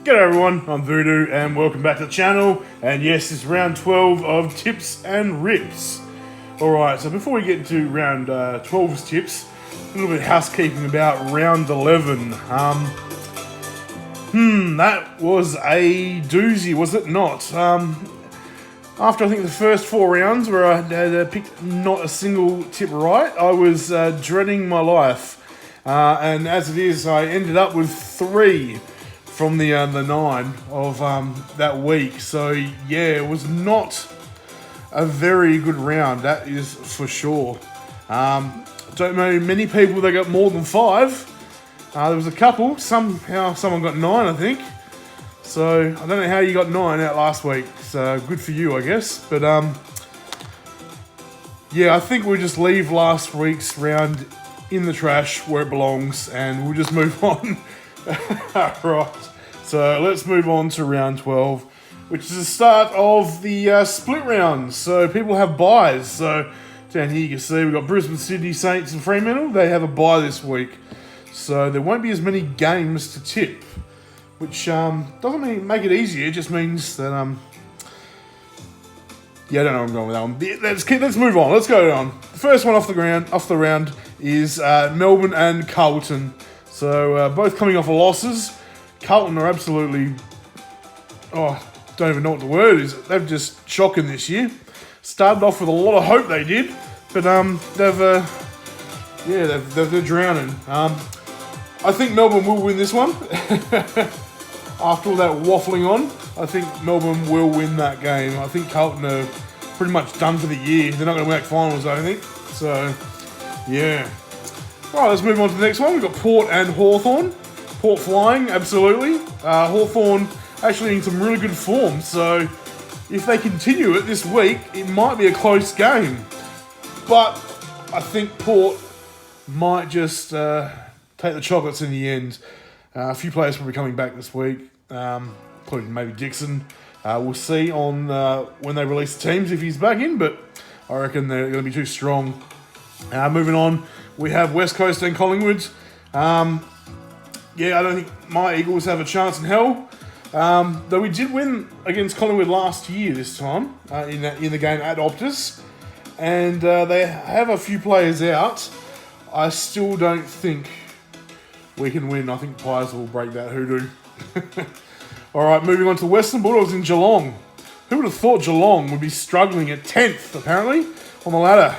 G'day everyone, I'm Voodoo and welcome back to the channel. And yes, it's round 12 of tips and rips. Alright, so before we get into round 12's tips, a little bit of housekeeping about round 11. That was a doozy, was it not? After I think the first 4 rounds where I had picked not a single tip right, I was dreading my life. And as it is, I ended up with 3 from the 9 of that week. So yeah, it was not a very good round, that is for sure. Don't know many people that got more than 5. There was a couple, somehow someone got 9 I think. So I don't know how you got 9 out last week, so good for you I guess. But yeah, I think we'll just leave last week's round in the trash where it belongs and we'll just move on. Right, so let's move on to round 12, which is the start of the split rounds. So people have buys. So down here you can see we've got Brisbane, Sydney, Saints and Fremantle. They have a buy this week. So there won't be as many games to tip, which doesn't make it easier. It just means that, yeah, I don't know where I'm going with that one. Let's move on. Let's go on. The first one off the round is Melbourne and Carlton. So both coming off of losses. Carlton are absolutely, don't even know what the word is. They're just shocking this year. Started off with a lot of hope they did, but they're drowning. I think Melbourne will win this one. After all that waffling on, I think Melbourne will win that game. I think Carlton are pretty much done for the year. They're not going to make finals, I think. So, yeah. Right, let's move on to the next one. We've got Port and Hawthorn. Port flying, absolutely. Hawthorn actually in some really good form. So if they continue it this week, it might be a close game. But I think Port might just take the chocolates in the end. A few players will be coming back this week, including maybe Dixon. We'll see on when they release the teams if he's back in, but I reckon they're going to be too strong. Moving on, we have West Coast and Collingwood. Yeah, I don't think my Eagles have a chance in hell. Though we did win against Collingwood last year this time, in the game at Optus. And they have a few players out. I still don't think we can win. I think Pies will break that hoodoo. Alright, moving on to Western Bulldogs in Geelong. Who would have thought Geelong would be struggling at 10th, apparently, on the ladder?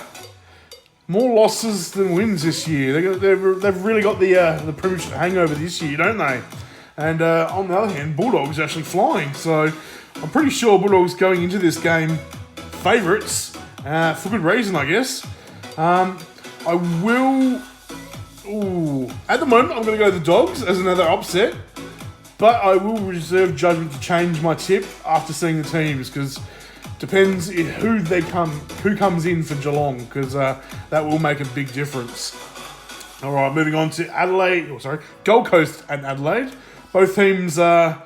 More losses than wins this year. They've really got the Premiership hangover this year, don't they? And on the other hand, Bulldogs actually flying. So I'm pretty sure Bulldogs going into this game favourites for good reason, I guess. I will. At the moment, I'm going to go the Dogs as another upset. But I will reserve judgment to change my tip after seeing the teams because depends who comes in for Geelong because that will make a big difference. All right, moving on to Gold Coast and Adelaide. Both teams are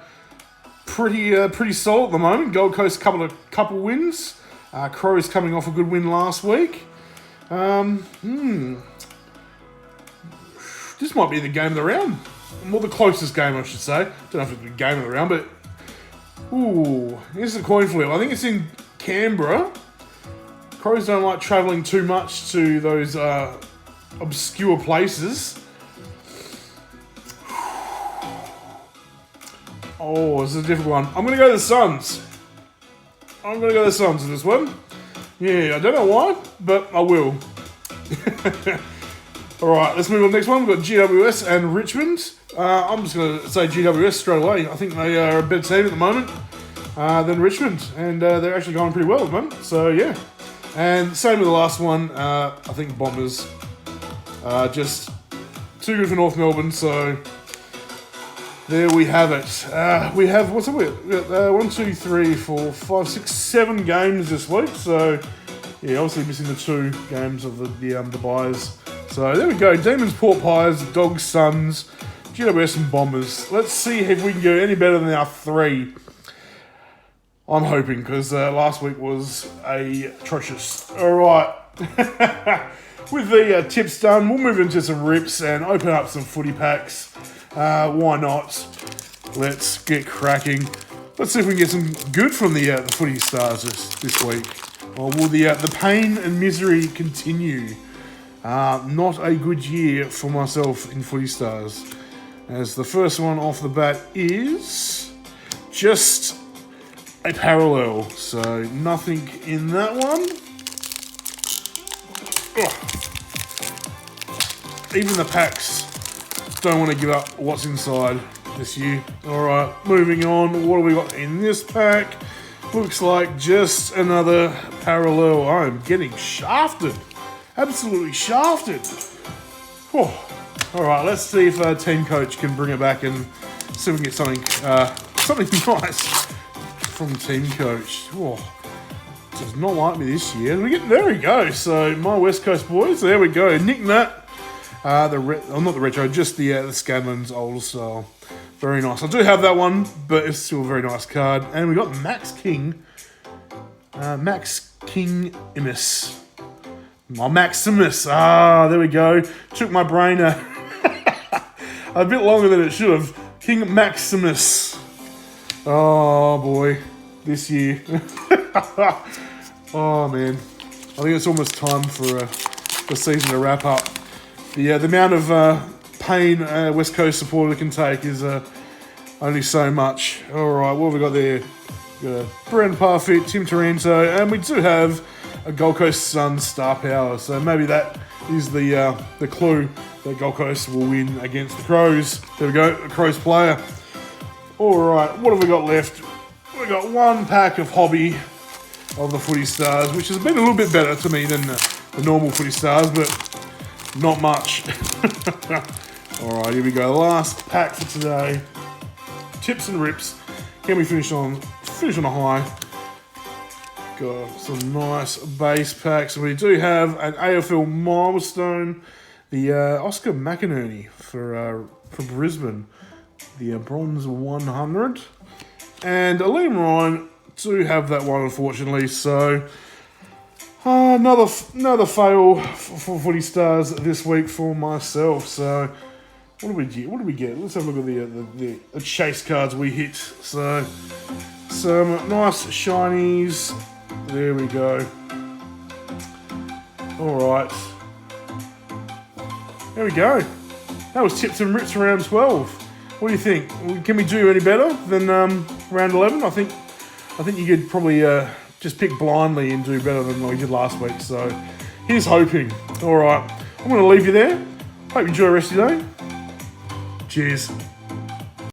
pretty solid at the moment. Gold Coast couple wins. Crows coming off a good win last week. This might be the game of the round. Well, the closest game, I should say. Don't know if it's the game of the round, but here's the coin flip. I think it's in Canberra. Crows don't like travelling too much to those obscure places. This is a difficult one. I'm going to go the Suns. I'm going to go the Suns in this one. Yeah, I don't know why, but I will. Alright, let's move on to the next one. We've got GWS and Richmond. I'm just going to say GWS straight away. I think they are a better team at the moment than Richmond. And they're actually going pretty well at the moment. So, yeah. And same with the last one. I think Bombers. Just too good for North Melbourne. So, there we have it. We have, what's the week? We got 1, 2, 3, 4, 5, 6, 7 games this week. So, yeah, obviously missing the 2 games of the buys. So there we go. Demons, Port Pies, Dogs, Suns, GWS and Bombers. Let's see if we can go any better than our 3. I'm hoping, because last week was atrocious. All right. With the tips done, we'll move into some rips and open up some footy packs. Why not? let's get cracking. Let's see if we can get some good from the Footy Stars this week. Or will the pain and misery continue? Not a good year for myself in Footy Stars. As the first one off the bat is just a parallel. So nothing in that one. Ugh. Even the packs don't want to give up what's inside this year. Alright, moving on. What have we got in this pack? Looks like just another parallel. I'm getting shafted. Absolutely shafted. Oh. Alright, let's see if team coach can bring it back and see if we can get something nice from team coach. Oh. Does not like me this year. There we go. So my West Coast boys, there we go. Nick Nat. Not the retro, just the Scanlan's old style. Very nice. I do have that one, but it's still a very nice card. And we got Max King. Max King Imus. Oh, Maximus. There we go. Took my brain a bit longer than it should have. King Maximus. Oh boy. This year. Oh man. I think it's almost time for the season to wrap up. The amount of pain a West Coast supporter can take is only so much. Alright, what have we got there? We've got Brent Parfit, Tim Taranto, and we do have a Gold Coast Suns star power. So maybe that is the clue that Gold Coast will win against the Crows. There we go, a Crows player. Alright, what have we got left? We've got one pack of hobby of the Footy Stars, which has been a little bit better to me than the normal Footy Stars, but not much. Alright, here we go. Last pack for today. Tips and rips. Can we finish on a high? Got some nice base packs. We do have an AFL milestone. The Oscar McInerney for Brisbane. The bronze 100. And Liam Ryan do have that one, unfortunately. So another fail for Footy Stars this week for myself. So what do we get? What do we get? Let's have a look at the chase cards we hit. So some nice shinies. There we go. All right. There we go. That was tips and rips for round 12. What do you think? Can we do any better than round 11? I think you could probably just pick blindly and do better than we did last week. So here's hoping. All right. I'm going to leave you there. Hope you enjoy the rest of your day. Cheers.